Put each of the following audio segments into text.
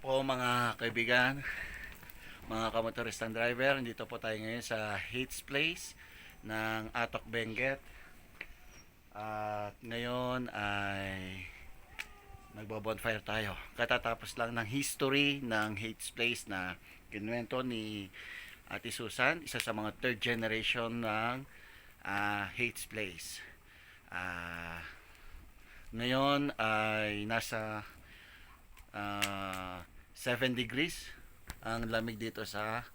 po mga kaibigan, mga kamotoristang driver, dito po tayo ngayon sa Hates Place ng Atok Benguet. At ngayon ay nagbo-bonfire tayo. Katatapos lang ng history ng Hates Place na kinuwento ni Ate Susan, isa sa mga third generation ng Hates Place. Ngayon ay nasa 7 degrees ang lamig dito sa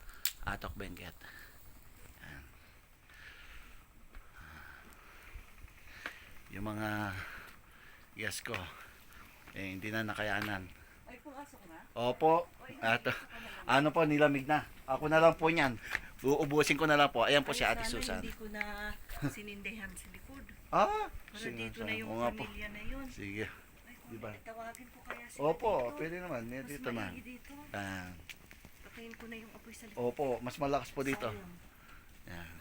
Atok Benguet. Yung mga yes ko hindi na nakayanan. Ay, pumasok na? Opo. At ano po, nilamig na. Ako na lang po niyan. Uubusin ko na lang po. Ayan po si Ate Susan. Hindi ko na sinindihan sa likod. Para Sige, dito na yung nga po. pamilya na yun. Sige. Ay, kung Diba? tawagin ko kaya sila Opo, dito. pwede naman. Mas Dito na. maigi dito. Patayin ko na yung apoy sa likod. Opo, mas malakas po dito. Sayang. Yan.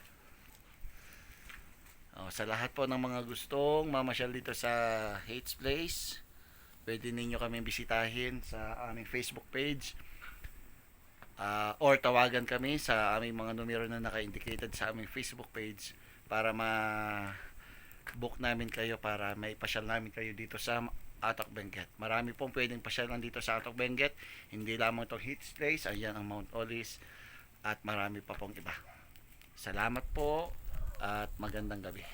Sa lahat po ng mga gustong mamasyal dito sa Hates Place, pwede ninyo kami bisitahin sa aming Facebook page, or tawagan kami sa aming mga numero na naka-indicated sa aming Facebook page para ma-book namin kayo, para maipasyal namin kayo dito sa Atok Benguet. Marami pong pwedeng pasyalan dito sa Atok Benguet, hindi lamang itong Hates Place, ayan ang Mount Olis, at marami pa pong iba. Salamat po at magandang gabi.